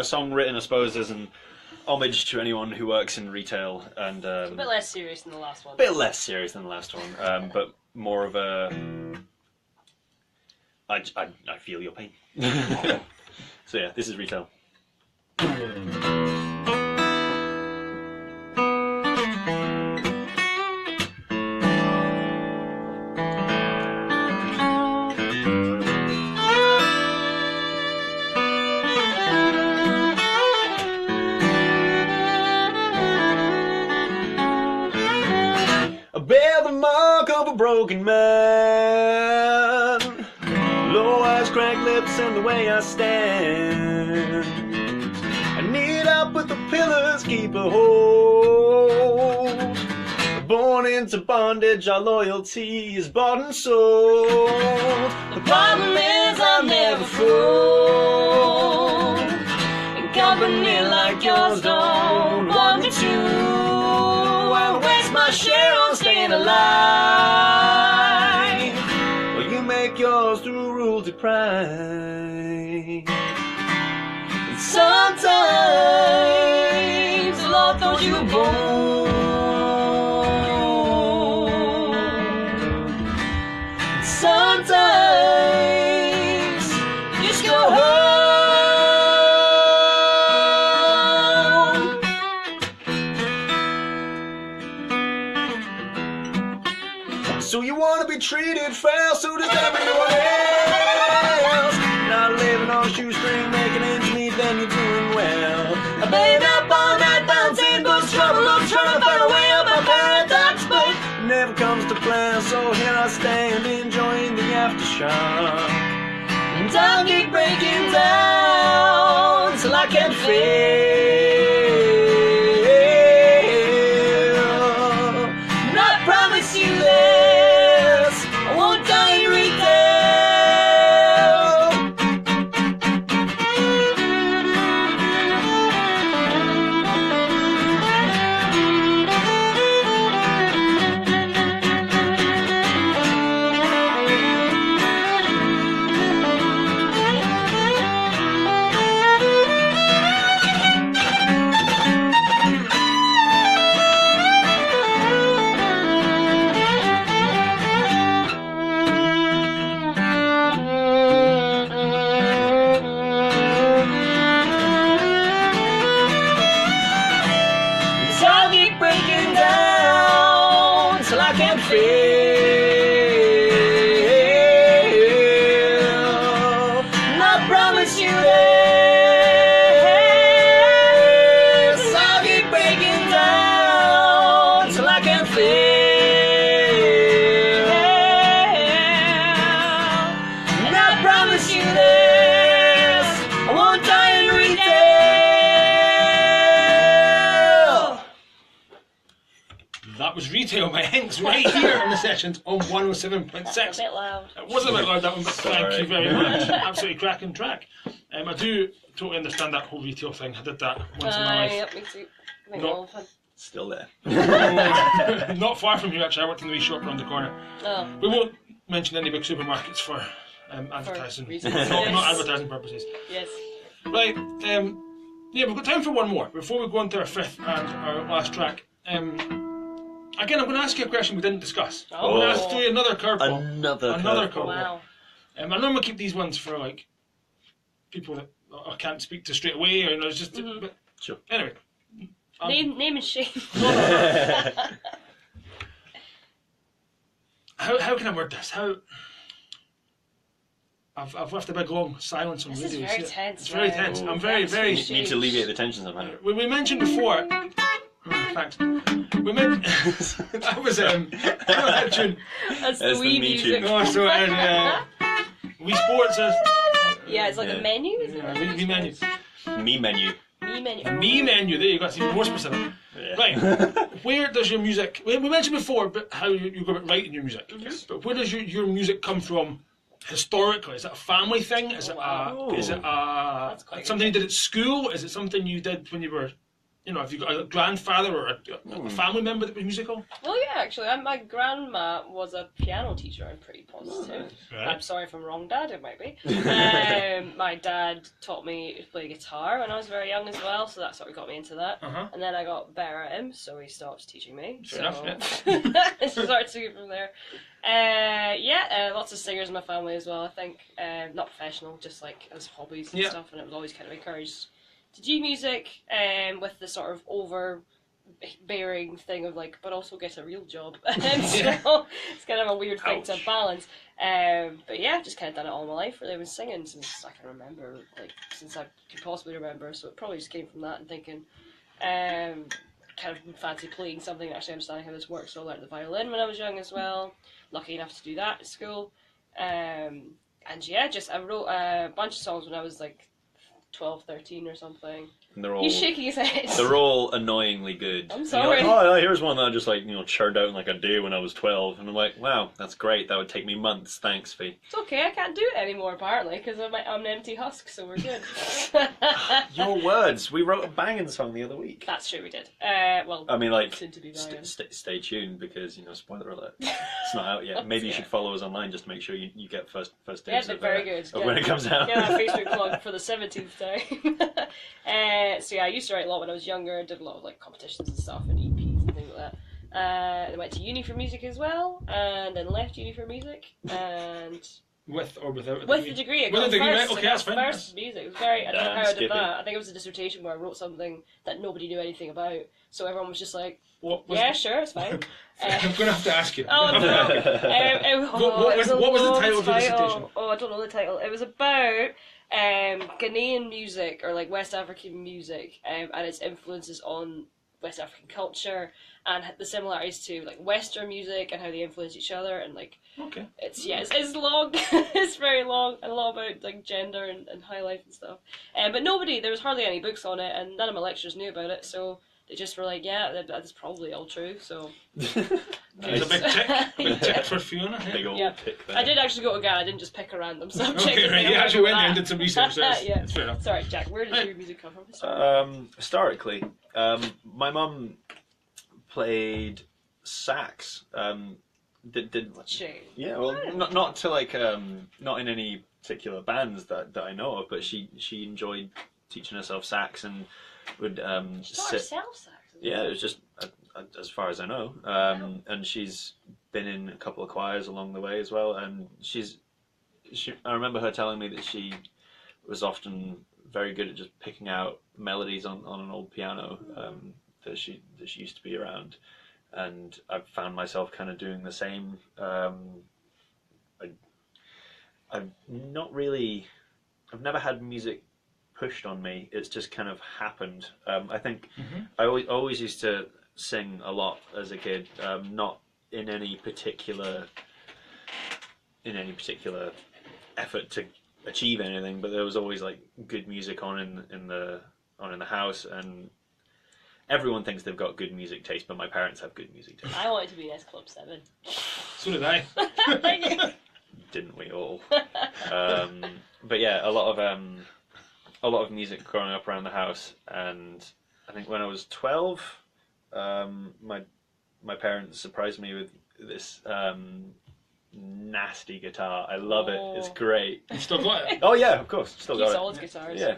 song written, I suppose, as an homage to anyone who works in retail, and a bit less serious than the last one. A bit less serious than the last one, but more of a. I feel your pain. So yeah, this is retail. I bear the mark of a broken man, low eyes, cracked lips, and the way I stand. I need help with the pillars, keep a hold. Born into bondage, our loyalty is bought and sold. The problem is I'll never fold, and company like yours don't want me to. I'll waste my share on staying alive, well, you make yours through rules of pride. And sometimes the Lord throws you a bone. And sometimes you just go home. So you want to be treated fair, so does everyone else. Not living on a shoestring, making ends meet, then you're doing well. I've been up all night bouncing, but trouble, I'm trying to find a way out my paradox, but it never comes to plan, so stand enjoying the aftershock. And I'll keep breaking down till I can fail. And I promise you this, I won't die in retail. Retail by Hinks right here in the sessions on 107.6. That's a bit loud. It was a bit loud, that one, but thank you very much. Absolutely cracking track. I do totally understand that whole retail thing. I did that once in my life. Yep, me too. I think all fun. Still there. Not far from here, actually. I worked in the wee shop around the corner. Oh. We won't mention any big supermarkets for advertising. Not advertising purposes. Yes. Right, yeah, we've got time for one more before we go on to our fifth and our last track. Again, I'm going to ask you a question we didn't discuss. I'm going to ask you another curveball. Another curveball. Wow. I normally keep these ones for like people that I can't speak to straight away, or you know, it's just. But sure. Anyway. Name and shame. How can I word this? How? I've left a big long silence on this radio. Is very tense. It's very tense. I'm very. Need to alleviate the tension somehow. We mentioned before. Thanks. We meant that was that tune. That's the Wii music. No, so Wii Sports is. Yeah, it's like a menu. Yeah, Wii menu. Me menu. Me menu. Me menu. There you go. It's even more specific. Yeah. Right. Where does your music? We mentioned before, but how you go about writing your music. Yes. But where does your music come from? Historically, is it a family thing? Is it something you did at school? Is it something you did when you were? You know, have you got a grandfather or a family member that was musical? Well, yeah, actually. My grandma was a piano teacher, I'm pretty positive. Right. I'm sorry if I'm wrong, Dad, it might be. My dad taught me to play guitar when I was very young as well, so that sort of got me into that. And then I got better at him, so he stopped teaching me. Fair enough, yeah. Started to go from there. Lots of singers in my family as well, I think. Not professional, just like as hobbies and stuff, and it was always kind of encouraged to do music with the sort of overbearing thing of like, but also get a real job. So it's kind of a weird thing to balance. But yeah, I've just kind of done it all my life. Really, I've been singing since I can remember, like since I could possibly remember. So it probably just came from that and thinking, kind of fancy playing something, actually understanding how this works. So I learned the violin when I was young as well. Lucky enough to do that at school. And yeah, I wrote a bunch of songs when I was like 12, 13 or something. And they're all, he's shaking his head. They're all annoyingly good. I'm sorry. Like, oh, here's one that I just churned out in like a day when I was 12, and I'm like, wow, that's great. That would take me months. Thanks, Fee. It's okay. I can't do it anymore apparently because I'm an empty husk. So we're good. Your words. We wrote a banging song the other week. That's true. We did. Well, I mean, like, soon to be stay tuned because spoiler alert. It's not out yet. Maybe you should follow us online just to make sure you get first dibs they're very good. when it comes out. Yeah, Facebook plug for the 17th time. So yeah, I used to write a lot when I was younger. Did a lot of like competitions and stuff and EPs and things like that. I went to uni for music as well, and then left uni for music. And with or without with the degree, with the degree, right? Okay, that's fine. First music. It was very. I don't know how I did that. I think it was a dissertation where I wrote something that nobody knew anything about. So everyone was just like, sure, it's fine. I'm going to have to ask you. Oh no! What was the title of your dissertation? Oh, I don't know the title. It was about Ghanaian music or like West African music and its influences on West African culture and the similarities to like Western music and how they influence each other, and like it's long, it's very long, and a lot about like gender and high life and stuff. But there was hardly any books on it, and none of my lecturers knew about it, so they just were like, yeah, that's probably all true. So it's a big tick for Fiona. Big old tick there. I did actually go to Ghana. I didn't just pick a random subject. Okay, right. You actually went there and did some research. That's fair enough. Sorry, Jack. Where did your music come from? Historically, my mum played sax. Yeah, well, not to like not in any particular bands that I know of, but she enjoyed teaching herself sax and would herself sax. Yeah, it was just as far as I know, and she's been in a couple of choirs along the way as well, and I remember her telling me that she was often very good at just picking out melodies on an old piano that she used to be around, and I've found myself kind of doing the same. I've never had music pushed on me. It's just kind of happened. I think I always used to sing a lot as a kid, not in any particular effort to achieve anything, but there was always like good music on in the house, and everyone thinks they've got good music taste, but my parents have good music taste. I wanted to be in S Club 7. So did I. Didn't we all? But yeah, a lot of music growing up around the house, and I think when I was 12, my parents surprised me with this nasty guitar. I love it. It's great. You still got it? Oh yeah, of course. Still got it. All his guitars. Yeah.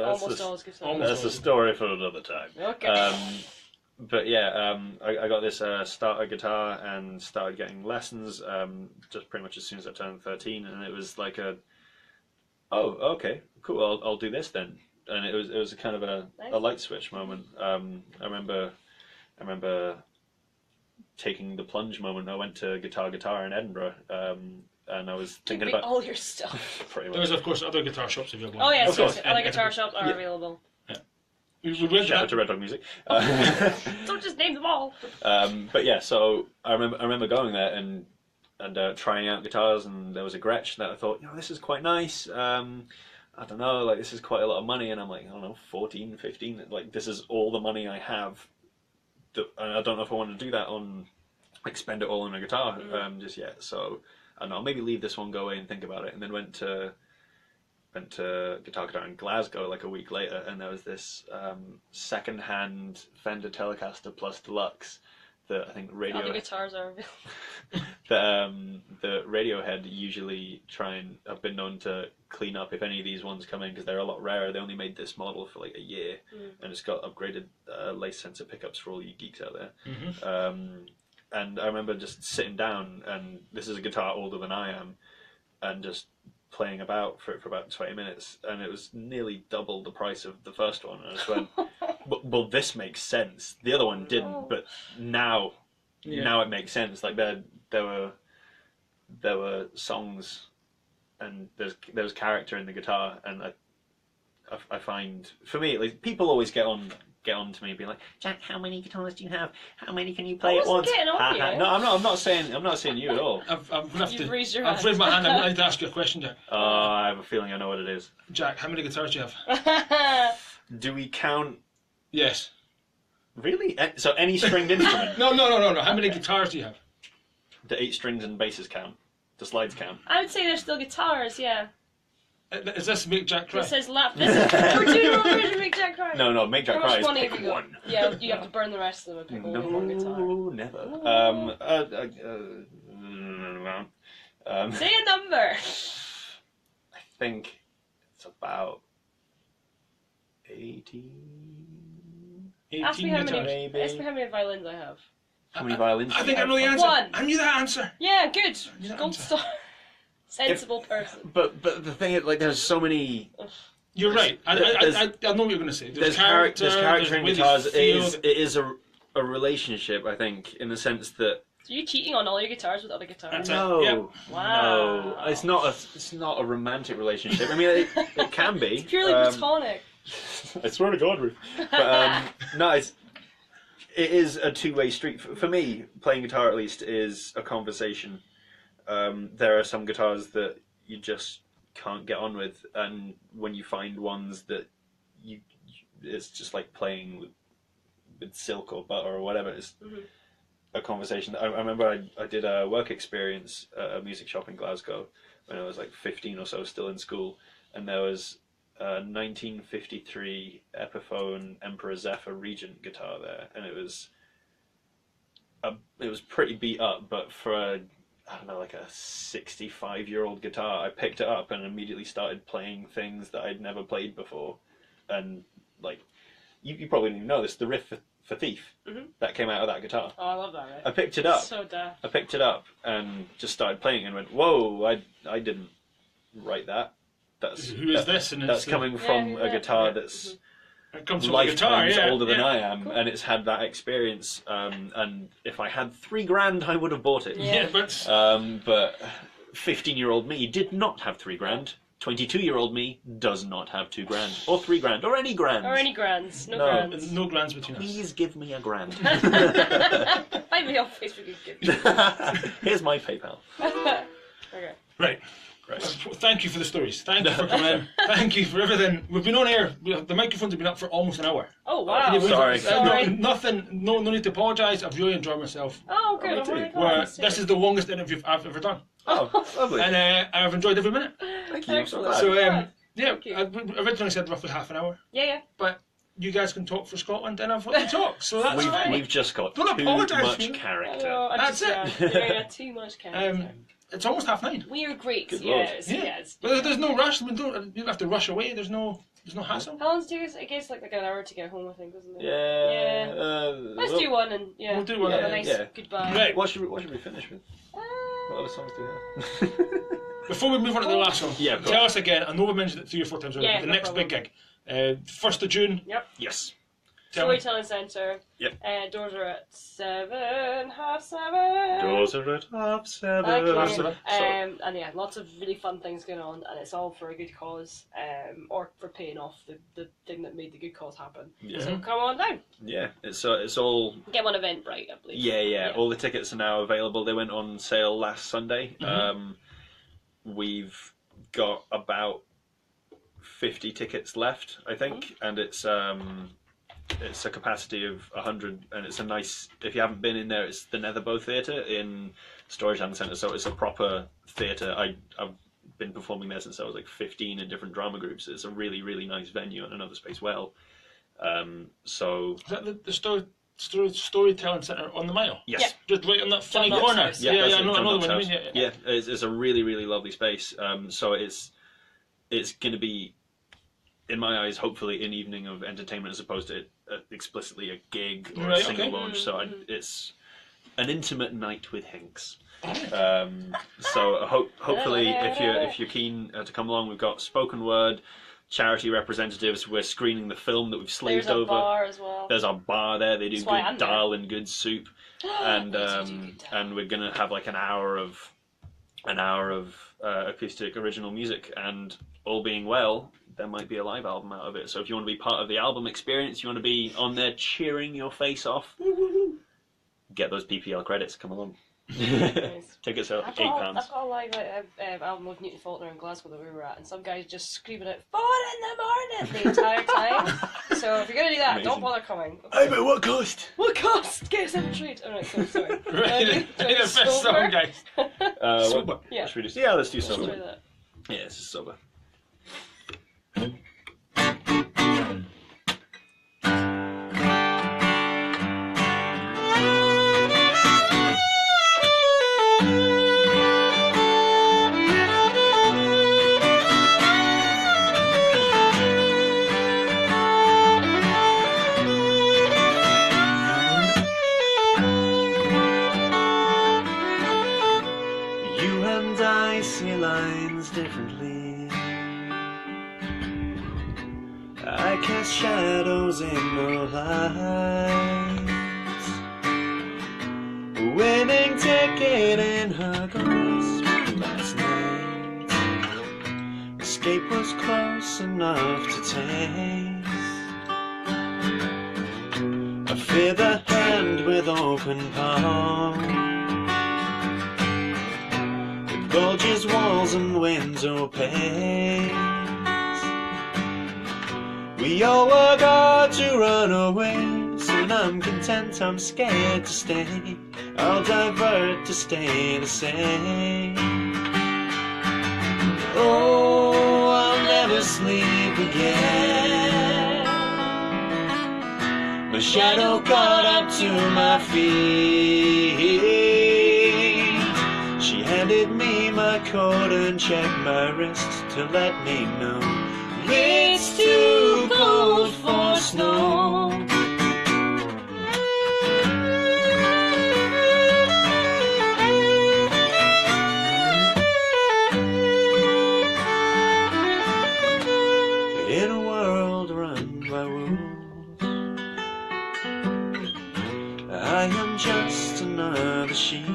Almost all his guitars. That's a story for another time. Okay. But yeah, I got this starter guitar and started getting lessons just pretty much as soon as I turned 13, and it was like okay, cool, I'll do this then. And it was a kind of a light switch moment. I remember taking the plunge moment. I went to Guitar in Edinburgh, and I was thinking about all your stuff. Pretty much. There's of course other guitar shops available. Oh yes, of course. Other guitar shops are available. We went Shout out to Red Dog Music. Don't just name them all. But yeah, so I remember going there and trying out guitars, and there was a Gretsch that I thought, this is quite nice. I don't know, like this is quite a lot of money, and I'm like, I don't know, 14, 15, like this is all the money I have. And I don't know if I want to do that on, like spend it all on a guitar just yet. So I don't know, maybe leave this one, go away and think about it, and then went to Guitar in Glasgow like a week later, and there was this second-hand Fender Telecaster Plus Deluxe that I think Other guitars are the Radiohead usually have been known to clean up if any of these ones come in, because they're a lot rarer. They only made this model for like a year, and it's got upgraded lace sensor pickups for all you geeks out there. And I remember just sitting down, and this is a guitar older than I am, and just playing about for about 20 minutes, and it was nearly double the price of the first one. And I just went, well, this makes sense. The other one didn't, but now it makes sense. Like there were songs, and there was character in the guitar, and I find, for me at least, people always get on to me being like, Jack, how many guitars do you have? How many can you play at once? Getting on you. No, I'm not saying you at all. You've raised your hand. I've raised my hand. I'd like to ask you a question, Jack. I have a feeling I know what it is. Jack, how many guitars do you have? Do we count? Yes. Really? So any stringed instrument? No. How many guitars do you have? The 8 strings and basses count. The slides count. I would say they're still guitars, yeah. Is this Make Jack Cry? It says lap. We're doing a little version of Make Jack Cry. No, Make Jack Cry is one pick one. Yeah, you have to burn the rest of them and pick only one guitar. No, never. Say a number. I think it's about 18. Ask me how many. maybe. Ask me how many violins I have. How many violins? I think I know the answer. One. I knew that answer. Yeah, good. Yeah, Gold answer. star. Sensible person. But the thing is, like, there's so many. You're right. I know what you're going to say. There's character in guitars. It is a relationship, I think, in the sense that. So you cheating on all your guitars with other guitars? No, yeah. Wow. No, it's not a romantic relationship. I mean, it can be. It's purely platonic. I swear to God, Ruth. But, no, it is a two-way street. For me, playing guitar at least is a conversation. There are some guitars that you just can't get on with, and when you find ones that it's just like playing with silk or butter or whatever. It's a conversation. I remember I did a work experience at a music shop in Glasgow when I was like 15 or so, still in school, and there was a 1953 Epiphone Emperor Zephyr Regent guitar there, and it was pretty beat up, but for I don't know, like a 65-year-old guitar, I picked it up and immediately started playing things that I'd never played before. And like, you probably didn't even know this, the riff for Thief, that came out of that guitar. Oh, I love that riff. I picked it up. So daft. I picked it up and just started playing and went, whoa, I didn't write that. Who is this? And that's coming from a guitar that's it comes from a guitar, older than I am, and it's had that experience. And if I had $3,000, I would have bought it. Yeah, but 15-year-old me did not have $3,000. 22-year-old me does not have $2,000 or $3,000 or any grand. Or any grands. No grands. No grands between us. Please give me $1,000. Find me on Facebook and give me. Here's my PayPal. Okay. Right. Thank you for the stories. Thank you for coming in. Thank you for everything. We've been on air. The microphones have been up for almost an hour. Oh wow! Sorry. No need to apologise. I've really enjoyed myself. Oh good. This is the longest interview I've ever done. Oh, lovely. And I've enjoyed every minute. Thank you. I'm so glad. So I originally said roughly half an hour. Yeah. But you guys can talk for Scotland, and I've let you talk. So that's fine. We've just got too much character. That's it. Yeah, too much character. It's almost 9:30. We are great. Good Yes. But there's no rush. You don't have to rush away. There's no hassle. How long do you? I guess like an hour to get home. I think, isn't it? Yeah. Let's do one and we'll do one. Have a nice goodbye. Right. What should we finish with? What other songs do we have? Before we move on to the last song, tell us again. I know we mentioned it 3 or 4 times already. Yeah, but the no next problem. big gig, 1st of June. Yep. Yes. Storytelling Centre. Yep. Doors are at 7:30. Doors are at 7:30. Okay. And yeah, lots of really fun things going on, and it's all for a good cause, or for paying off the thing that made the good cause happen. Yeah. So come on down. Yeah, it's all. Get one Eventbrite, I believe. Yeah. All the tickets are now available. They went on sale last Sunday. We've got about 50 tickets left, I think, and it's a capacity of 100, and it's a nice. If you haven't been in there, it's the Netherbow Theatre in Storytelling Centre, so it's a proper theatre. I've been performing there since I was like 15 in different drama groups. It's a really, really nice venue, and I know the space well. So is that the Storytelling Centre on the Mile? Yes, just right on that funny John corner. Knox Yeah, I know John the one. Knox yeah, it's a really, really lovely space. So it's going to be, in my eyes, hopefully an evening of entertainment as opposed to explicitly a gig or a single launch. So it's an intimate night with Hinks. So hopefully, if you're keen to come along, we've got spoken word, charity representatives. We're screening the film that we've slaved over. There's a bar as well. There's a bar there. They do That's why good I'm there. dal and good soup, and we're gonna have like an hour of acoustic original music, and all being well, there might be a live album out of it. So if you want to be part of the album experience, you want to be on there cheering your face off, get those PPL credits. Come along. Nice. Tickets are £8. I've got a live album with Newton Faulkner in Glasgow that we were at, and some guys just screaming out 4 in the morning the entire time. So if you're gonna do that, don't bother coming. Hey, but what cost? What cost? Get us in the treat. Alright, sorry. Right, the first song, guys. Sober. Yeah. Should we do? Yeah, let's do Let's try sober. that. Yeah, this is sober. You and I see lines differently. I cast shadows in the lights. Winning ticket in her grasp last night. Escape was close enough to take. fear the hand with open palm. It bulges walls and window panes. We all work hard to run away. Soon I'm content, I'm scared to stay. I'll divert to stay the same. Oh, I'll never sleep again. My shadow caught up to my feet. She handed me my coat and checked my wrist to let me know it's too cold for snow. In a world run by wolves, I am just another sheep.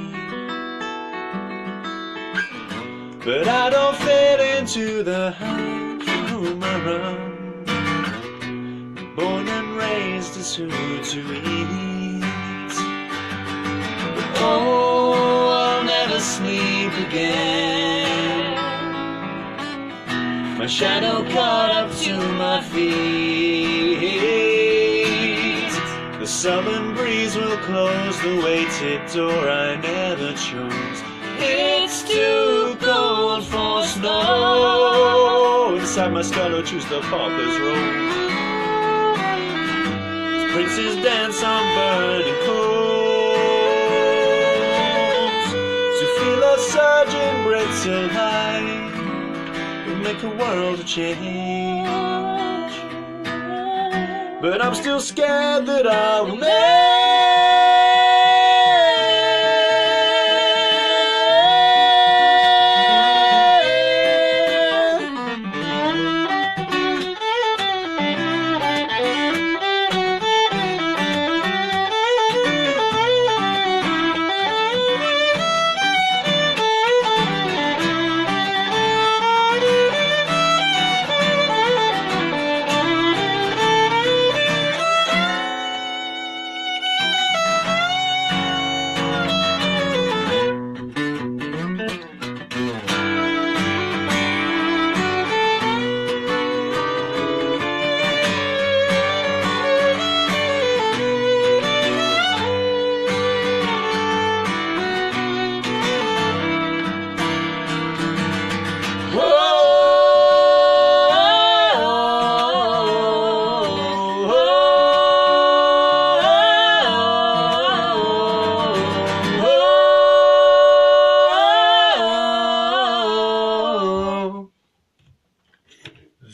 But I don't fit into the hive from whom I run. Born and raised is who to eat. But oh, I'll never sleep again. My shadow caught up to my feet. The southern breeze will close the weighted door I never chose. It's too cold for snow. Inside my skull I'll choose the pauper's rose. As princes dance on burning coals. To feel a surge in brittle high will make a world of change. But I'm still scared that I'll never.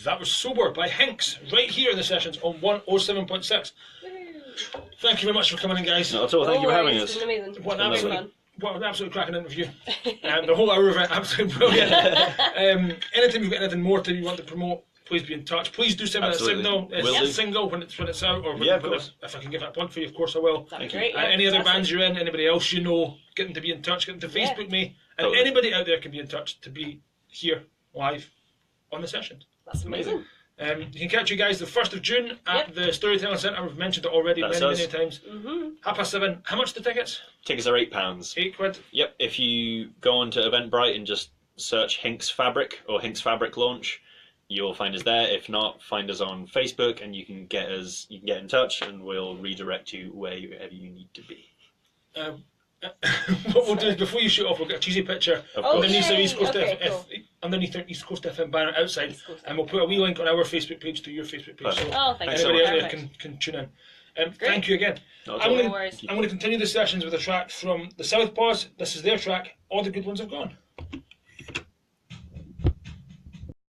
That was Sober by Hinks, right here in the sessions on 107.6. Thank you very much for coming in, guys. Not at all, thank you for having us. It's been amazing. What an absolutely cracking interview. Thank The whole hour of it, absolutely brilliant. Anytime you've got anything more you want to promote, please be in touch. Please do send me that single when it's out, or if I can give it a plug for you, of course I will. That'd be great. Any other bands you're in, anybody else you know, get them to be in touch, get them to Facebook me, and anybody out there can be in touch to be here live on the session. That's amazing. You can catch you guys the 1st of June at the Storytelling Centre. We've mentioned it already many times. 7:30. How much the tickets? Tickets are £8. £8. Yep. If you go onto Eventbrite and just search Hinks Fabric or Hinks Fabric Launch, you'll find us there. If not, find us on Facebook and you can get in touch and we'll redirect you wherever you need to be. What we'll do is before you shoot off, we'll get a cheesy picture underneath the East Coast underneath the East Coast FM banner outside, and we'll put a wee link on our Facebook page to your Facebook page, so anybody out there can tune in. Thank you again. I'm going to continue the sessions with a track from the Southpaws. This is their track, All the Good Ones Have Gone.